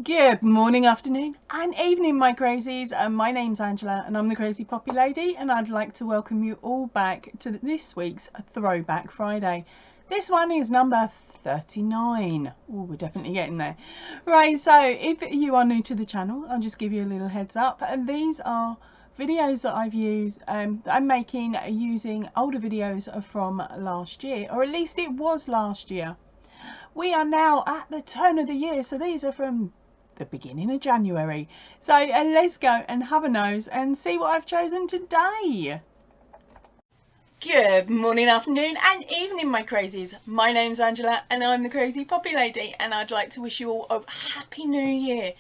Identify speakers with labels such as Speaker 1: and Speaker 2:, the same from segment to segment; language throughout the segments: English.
Speaker 1: Good morning, afternoon and evening, my crazies. My name's Angela and I'm the Crazy Poppy Lady, and I'd like to welcome you all back to this week's Throwback Friday. This one is number 39. Oh, we're definitely getting there. Right, so if you are new to the channel, I'll just give you a little heads up. And these are videos that I've used, I'm making using older videos from last year, or at least it was last year. We are now at the turn of the year, so these are from the beginning of January. So let's go and have a nose and see what I've chosen today. Good morning, afternoon and evening, my crazies. My name's Angela and I'm the Crazy Poppy Lady, and I'd like to wish you all a happy new year.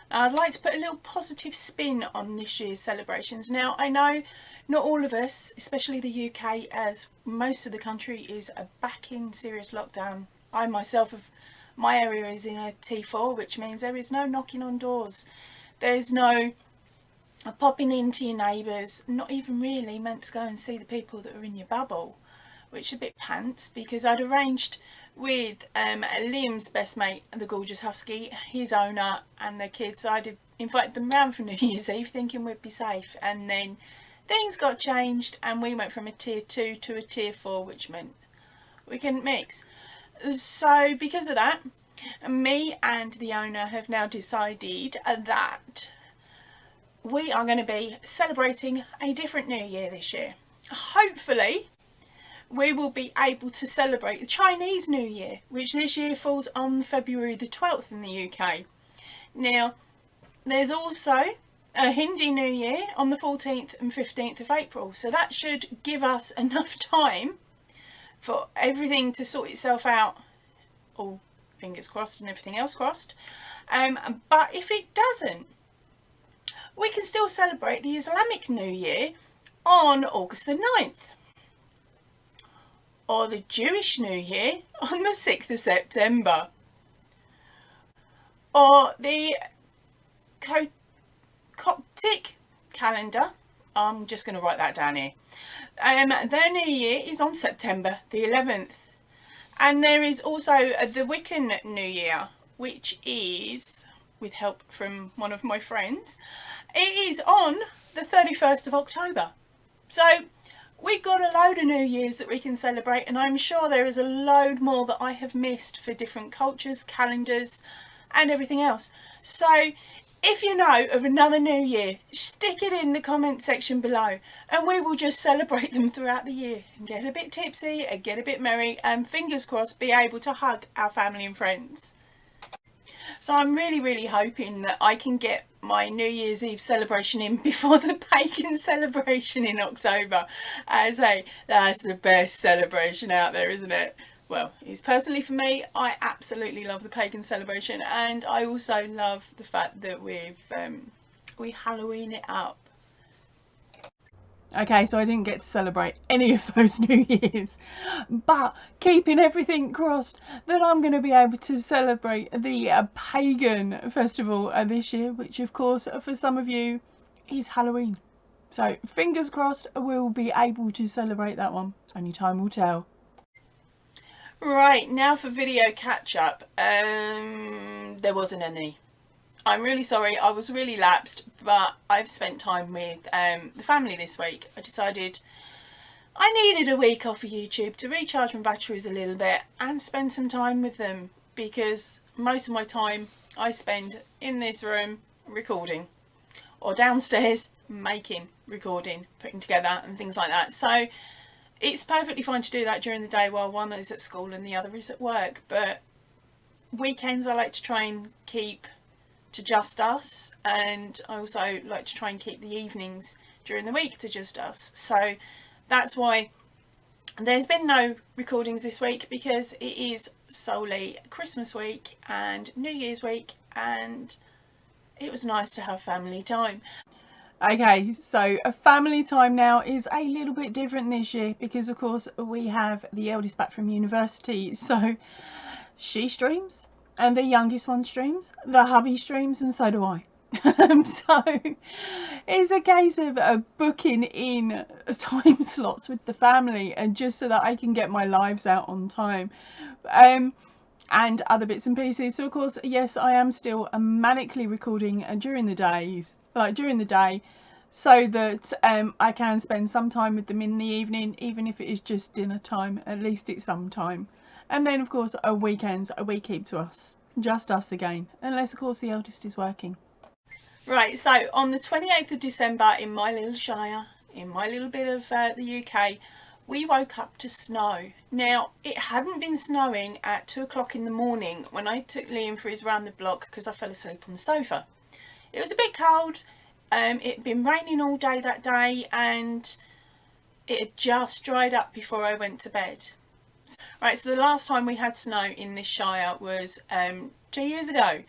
Speaker 1: I'd like to put a little positive spin on this year's celebrations. Now, I know not all of us, especially the UK, as most of the country is back in serious lockdown. I myself, my area is in a T4, which means there is no knocking on doors. There's no popping into your neighbours, not even really meant to go and see the people that are in your bubble, which is a bit pants, because I'd arranged with Liam's best mate, the gorgeous husky, his owner and the kids. I'd invited them round for New Year's Eve thinking we'd be safe, and then things got changed and we went from a tier 2 to a tier 4, which meant we couldn't mix. So because of that, me and the owner have now decided that we are going to be celebrating a different New Year this year. Hopefully we will be able to celebrate the Chinese New Year, which this year falls on February the 12th in the UK. Now, there's also a Hindi New Year on the 14th and 15th of April, so that should give us enough time for everything to sort itself out, all fingers crossed and everything else crossed. But if it doesn't, we can still celebrate the Islamic New Year on August the 9th, or the Jewish New Year on the 6th of September, or the Coptic calendar. I'm just going to write that down here. Their New Year is on September the 11th. And there is also the Wiccan New Year, which is, with help from one of my friends, it is on the 31st of October. So we've got a load of New Years that we can celebrate, and I'm sure there is a load more that I have missed for different cultures, calendars and everything else. So if you know of another New Year, stick it in the comment section below and we will just celebrate them throughout the year and get a bit tipsy and get a bit merry, and fingers crossed be able to hug our family and friends. So I'm really hoping that I can get my New Year's Eve celebration in before the pagan celebration in October. As that's the best celebration out there, isn't it? Well, it's personally for me. I absolutely love the pagan celebration, and I also love the fact that we Halloween it up. Okay, so I didn't get to celebrate any of those New Years, but keeping everything crossed that I'm going to be able to celebrate the pagan festival this year, which of course for some of you is Halloween. So fingers crossed we'll be able to celebrate that one. Only time will tell. Right, now for video catch up. There wasn't any. I'm really sorry, I was really lapsed, but I've spent time with the family this week. I decided I needed a week off of YouTube to recharge my batteries a little bit and spend some time with them, because most of my time I spend in this room recording, or downstairs making, recording, putting together and things like that. So it's perfectly fine to do that during the day while one is at school and the other is at work, but weekends I like to try and keep to just us, and I also like to try and keep the evenings during the week to just us. So that's why there's been no recordings this week, because it is solely Christmas week and New Year's week, and it was nice to have family time. Okay, so a family time now is a little bit different this year, because of course we have the eldest back from university, so she streams and the youngest one streams, the hubby streams, and so do I. So it's a case of booking in time slots with the family, and just so that I can get my lives out on time. and other bits and pieces. So of course, yes, I am still manically recording during the days, like during the day, so that I can spend some time with them in the evening, even if it is just dinner time. At least it's some time. And then of course weekends we keep to us, just us again, unless of course the eldest is working. Right, so on the 28th of December in my little shire, in my little bit of the UK, we woke up to snow. Now, it hadn't been snowing at 2 o'clock in the morning when I took Liam for his round the block because I fell asleep on the sofa. It was a bit cold, it had been raining all day that day, and it had just dried up before I went to bed. Right, so the last time we had snow in this shire was 2 years ago,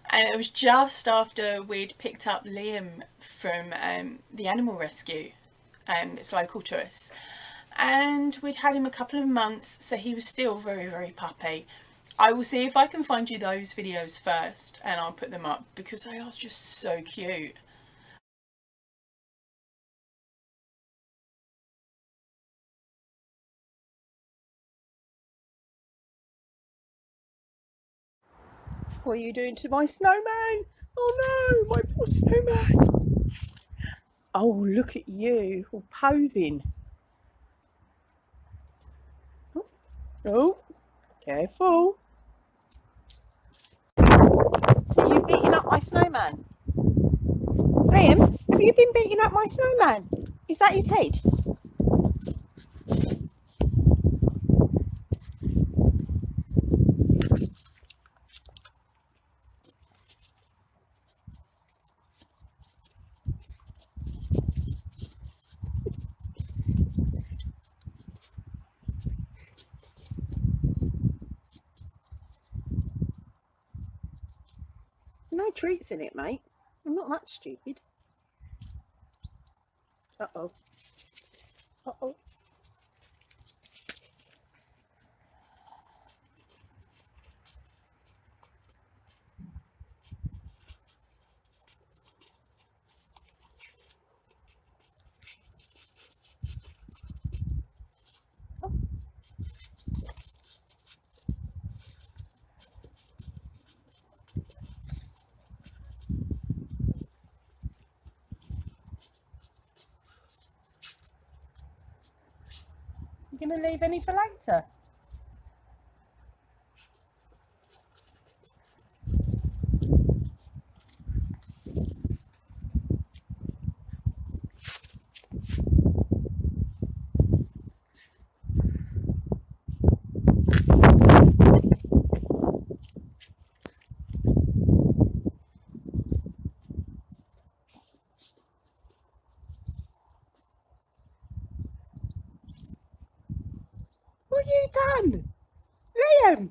Speaker 1: and it was just after we'd picked up Liam from the animal rescue. It's local to us, and we'd had him a couple of months, so he was still very, very puppy. I will see if I can find you those videos first and I'll put them up because they are just so cute. What are you doing to my snowman? Oh no, my poor snowman. Oh, look at you, all posing. Oh, careful. Are you beating up my snowman? Liam, have you been beating up my snowman? Is that his head? No treats in it, mate. I'm not that stupid. Uh-oh. Uh-oh. You gonna leave any for later? What have you done? Liam!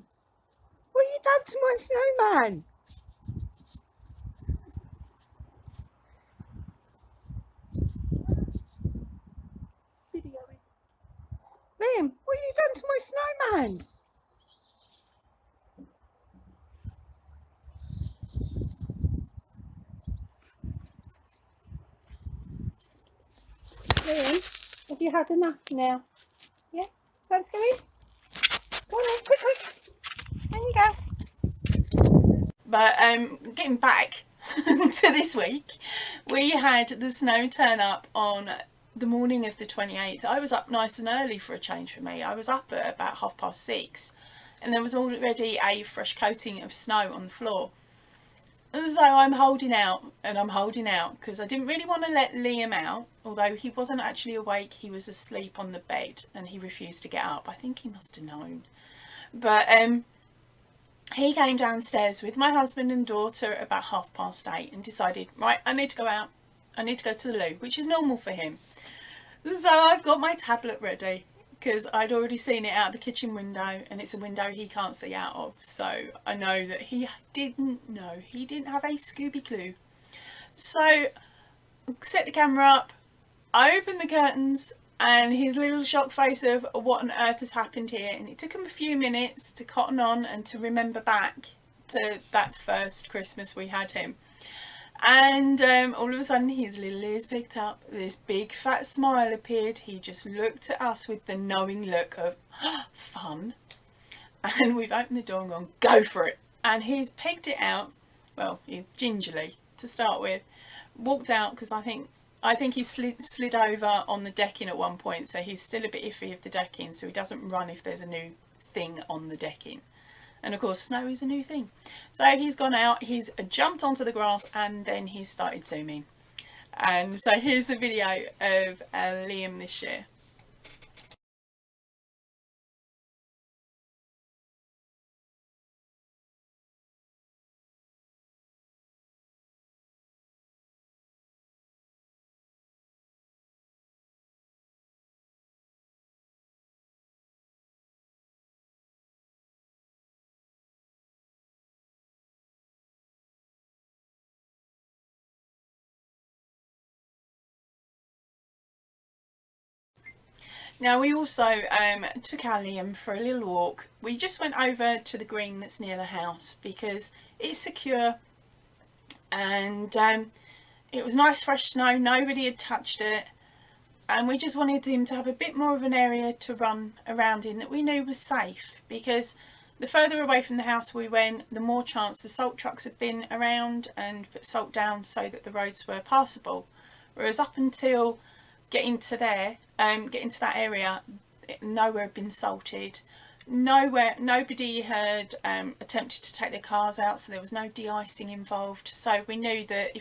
Speaker 1: What have you done to my snowman? Videoing. Liam, what have you done to my snowman? Liam, have you had enough now? Yeah? Time to go in? Go on then, quick, quick. There you go. But getting back to this week, we had the snow turn up on the morning of the 28th. I was up nice and early for a change for me. I was up at about 6:30 and there was already a fresh coating of snow on the floor. So I'm holding out and I'm holding out because I didn't really want to let Liam out, although he wasn't actually awake. He was asleep on the bed and he refused to get up. I think he must have known. But he came downstairs with my husband and daughter at about 8:30 and decided, right, I need to go out. I need to go to the loo, which is normal for him. So I've got my tablet ready because I'd already seen it out the kitchen window and it's a window he can't see out of. So I know that he didn't know. He didn't have a Scooby clue. So set the camera up, I opened the curtains and his little shock face of what on earth has happened here, and it took him a few minutes to cotton on and to remember back to that first Christmas we had him. And all of a sudden his little ears picked up, this big fat smile appeared. He just looked at us with the knowing look of fun, and we've opened the door and gone, go for it. And he's pegged it out, well, gingerly to start with, walked out, because I think he slid over on the decking at one point, so he's still a bit iffy of the decking, so he doesn't run if there's a new thing on the decking. And of course snow is a new thing. So he's gone out, he's jumped onto the grass, and then he's started zooming. And so here's the video of Liam this year. Now we also took our Liam for a little walk. We just went over to the green that's near the house because it's secure, and it was nice fresh snow, nobody had touched it, and we just wanted him to have a bit more of an area to run around in that we knew was safe, because the further away from the house we went, the more chance the salt trucks had been around and put salt down so that the roads were passable. Whereas up until getting to that area, nowhere had been salted. Nobody had attempted to take their cars out, so there was no de-icing involved. So we knew that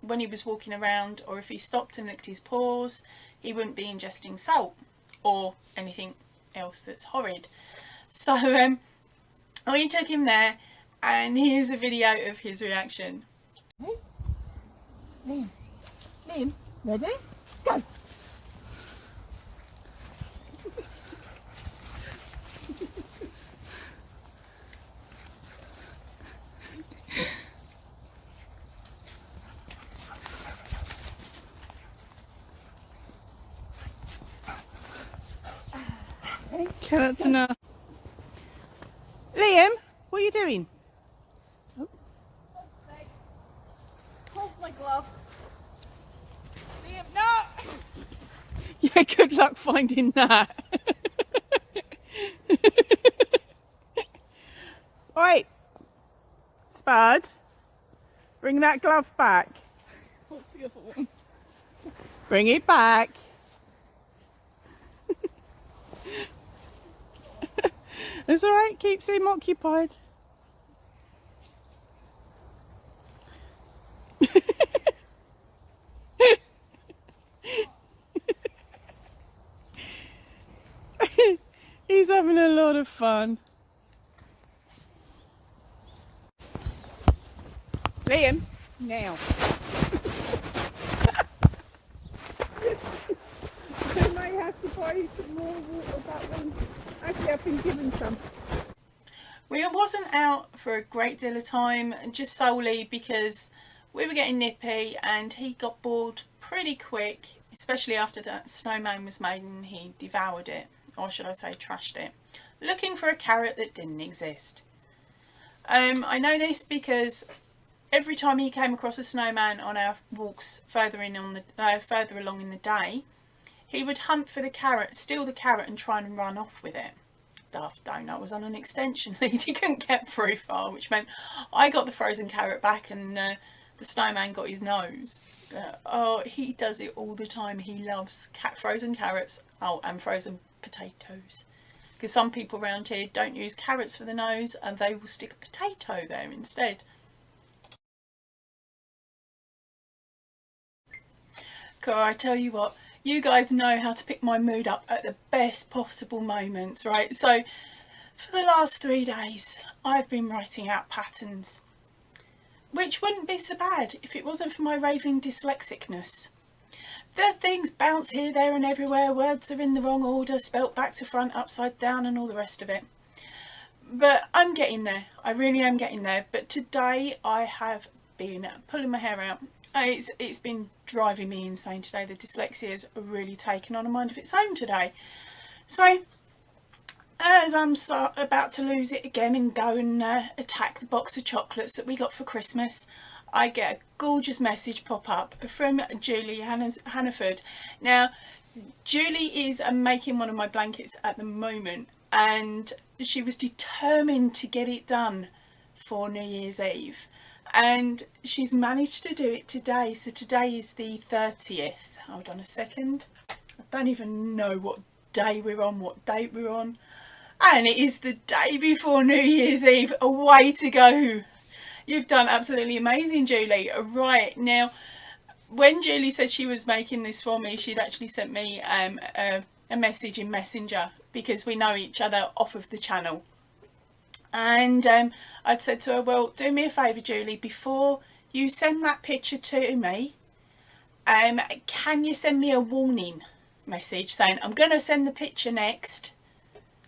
Speaker 1: when he was walking around, or if he stopped and licked his paws, he wouldn't be ingesting salt or anything else that's horrid. So we took him there, and here's a video of his reaction. Liam, ready? Go!
Speaker 2: Okay, that's enough. Liam, what are you doing? Oh.
Speaker 3: Hold my glove. Liam, no!
Speaker 2: Yeah, good luck finding that. Right, Spud, bring that glove back.
Speaker 3: What's the other one?
Speaker 2: Bring it back. It's alright, keeps him occupied. He's having a lot of fun. Liam, now. I might have to buy you some more water back when. Actually, I've been given some.
Speaker 1: We wasn't out for a great deal of time, just solely because we were getting nippy and he got bored pretty quick, especially after that snowman was made and he devoured it, or should I say trashed it, looking for a carrot that didn't exist. I know this because every time he came across a snowman on our walks further along in the day, he would hunt for the carrot, steal the carrot and try and run off with it. Daft donut was on an extension lead, he couldn't get very far, which meant I got the frozen carrot back and the snowman got his nose. Oh, he does it all the time. He loves frozen carrots, and frozen potatoes. Because some people around here don't use carrots for the nose and they will stick a potato there instead. Cool, I tell you what, you guys know how to pick my mood up at the best possible moments, right? So for the last 3 days I've been writing out patterns, which wouldn't be so bad if it wasn't for my raving dyslexicness. The things bounce here, there and everywhere, words are in the wrong order, spelt back to front, upside down and all the rest of it. But I'm getting there, I really am getting there. But today I have been pulling my hair out. It's been driving me insane today. The dyslexia has really taken on a mind of its own today. So as I'm about to lose it again and go and attack the box of chocolates that we got for Christmas, I get a gorgeous message pop up from Julie Hannaford. Now Julie is making one of my blankets at the moment, and she was determined to get it done for New Year's Eve, and she's managed to do it today. So today is the 30th. Hold on a second, I don't even know what day we're on, what date we're on, and it is the day before New Year's Eve. A way to go. You've done absolutely amazing, Julie. Right, now when Julie said she was making this for me, she'd actually sent me a message in Messenger, because we know each other off of the channel. And I'd said to her, well, do me a favour, Julie, before you send that picture to me, can you send me a warning message saying, I'm going to send the picture next,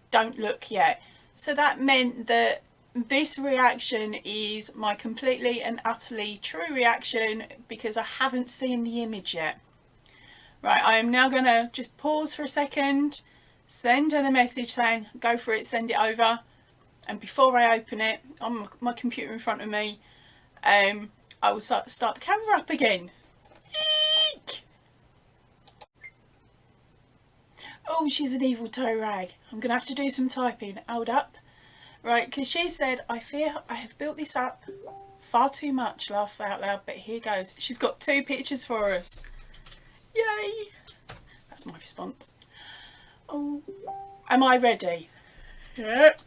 Speaker 1: don't look yet. So that meant that this reaction is my completely and utterly true reaction, because I haven't seen the image yet. Right, I am now going to just pause for a second, send her the message saying, go for it, send it over. And before I open it on my computer in front of me, I will start the camera up again. Eek! Oh, she's an evil toe rag. I'm going to have to do some typing. Hold up. Right, because she said, I fear I have built this up far too much, laugh out loud, but here goes. She's got 2 pictures for us. Yay! That's my response. Oh, am I ready? Yep.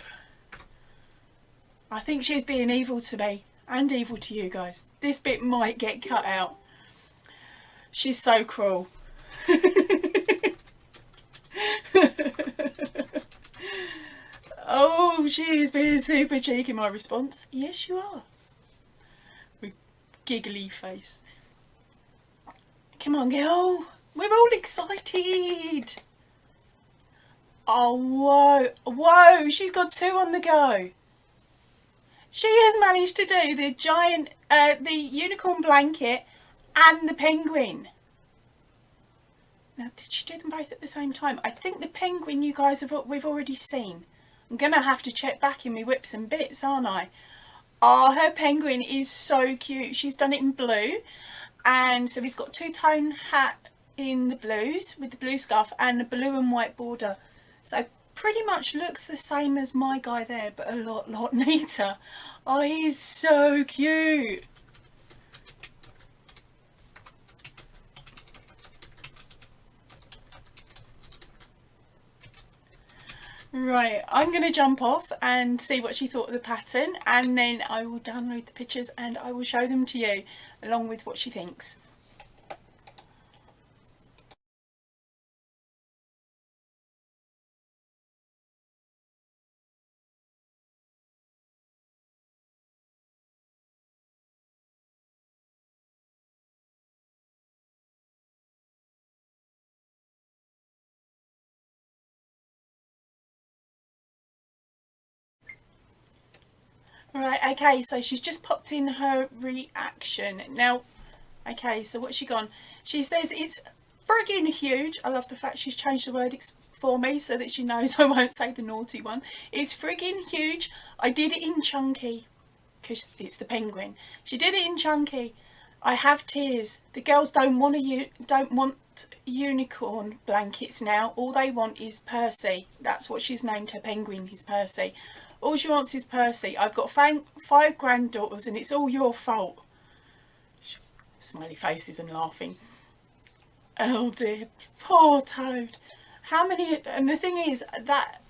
Speaker 1: I think she's being evil to me and evil to you guys. This bit might get cut out. She's so cruel. Oh, she's being super cheeky. My response, yes you are. With giggly face. Come on, girl. We're all excited. Oh, whoa. Whoa, she's got 2 on the go. She has managed to do the giant, the unicorn blanket and the penguin. Now, did she do them both at the same time? I think the penguin you guys we've already seen. I'm going to have to check back in my whips and bits, aren't I? Oh, her penguin is so cute. She's done it in blue. And so he's got 2-tone hat in the blues with the blue scarf and a blue and white border. So pretty much looks the same as my guy there, but a lot neater. Oh, he's so cute. Right, I'm going to jump off and see what she thought of the pattern, and then I will download the pictures and I will show them to you along with what she thinks. Right, okay, so she's just popped in her reaction. Now, okay, so what's she gone? She says it's friggin' huge. I love the fact she's changed the word for me so that she knows I won't say the naughty one. It's friggin' huge. I did it in chunky, because it's the penguin. She did it in chunky. I have tears. The girls don't want unicorn blankets now. All they want is Percy. That's what she's named her penguin, is Percy. All she wants is Percy. I've got 5 granddaughters and it's all your fault. Smiley faces and laughing. Oh dear, poor Toad. How many, and the thing is that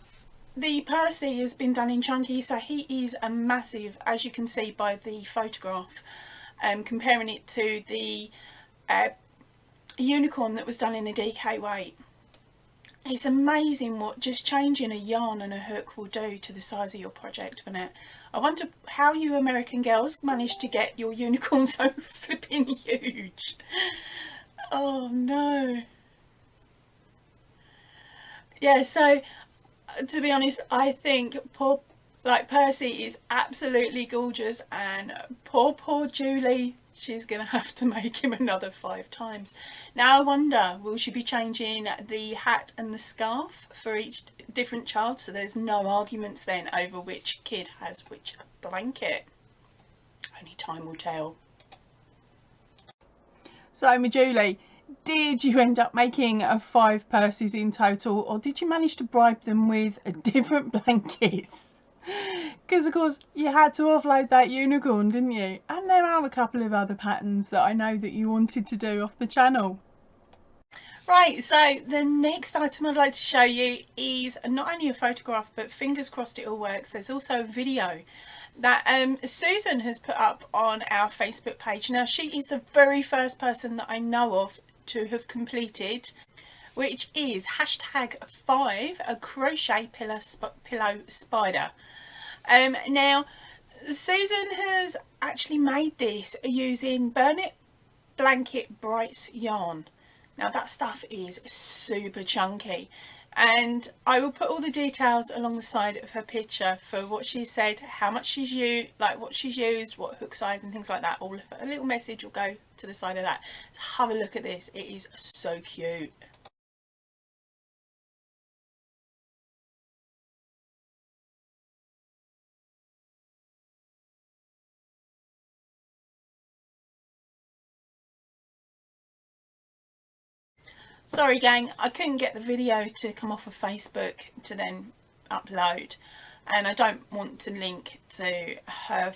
Speaker 1: the Percy has been done in chunky, so he is a massive, as you can see by the photograph, comparing it to the unicorn that was done in a DK weight. It's amazing what just changing a yarn and a hook will do to the size of your project, isn't it? I wonder how you American girls managed to get your unicorn so flipping huge. Oh no. Yeah, so to be honest, I think Percy is absolutely gorgeous, and poor Julie, she's gonna have to make him another 5 times. Now I wonder, will she be changing the hat and the scarf for each different child, so there's no arguments then over which kid has which blanket? Only time will tell. So my Julie, did you end up making 5 purses in total, or did you manage to bribe them with different blankets? Because of course you had to offload that unicorn, didn't you? And there are a couple of other patterns that I know that you wanted to do off the channel. Right, so the next item I'd like to show you is not only a photograph, but fingers crossed it all works, there's also a video that Susan has put up on our Facebook page. Now, she is the very first person that I know of to have completed, which is #5 a crochet pillow spider. Now, Susan has actually made this using Bernat Blanket Brights yarn. Now that stuff is super chunky, and I will put all the details along the side of her picture for what she said, how much she's used, like what she's used, what hook size and things like that. All a little message will go to the side of that. So have a look at this, it is so cute. Sorry gang, I couldn't get the video to come off of Facebook to then upload, and I don't want to link to her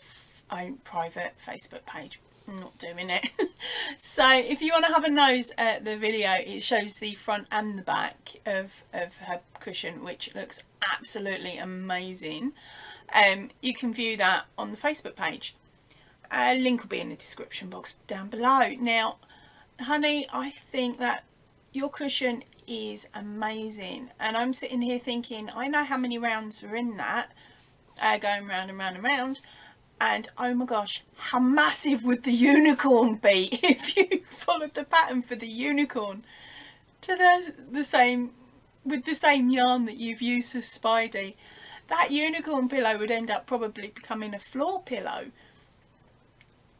Speaker 1: own private Facebook page. I'm not doing it. So if you want to have a nose at the video, it shows the front and the back of her cushion, which looks absolutely amazing. You can view that on the Facebook page. A link will be in the description box down below. Now honey, I think that your cushion is amazing, and I'm sitting here thinking I know how many rounds are in that, going round and round and round, and oh my gosh, how massive would the unicorn be if you followed the pattern for the unicorn to the same, with the same yarn that you've used for Spidey. That unicorn pillow would end up probably becoming a floor pillow.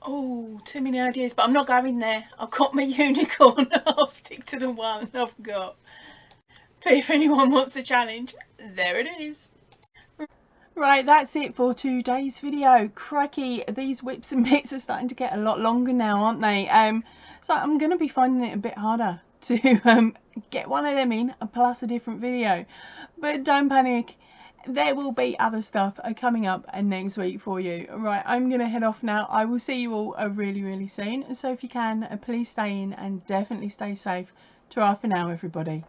Speaker 1: Oh, too many ideas, but I'm not going there. I've got my unicorn. I'll stick to the one I've got. But if anyone wants a challenge, there it is. Right, that's it for today's video. Crikey, these whips and bits are starting to get a lot longer now, aren't they? So I'm going to be finding it a bit harder to get one of them in, plus a different video. But don't panic. There will be other stuff coming up next week for you. Right, I'm going to head off now. I will see you all really soon. So if you can, please stay in and definitely stay safe. Ta-ra for now, everybody.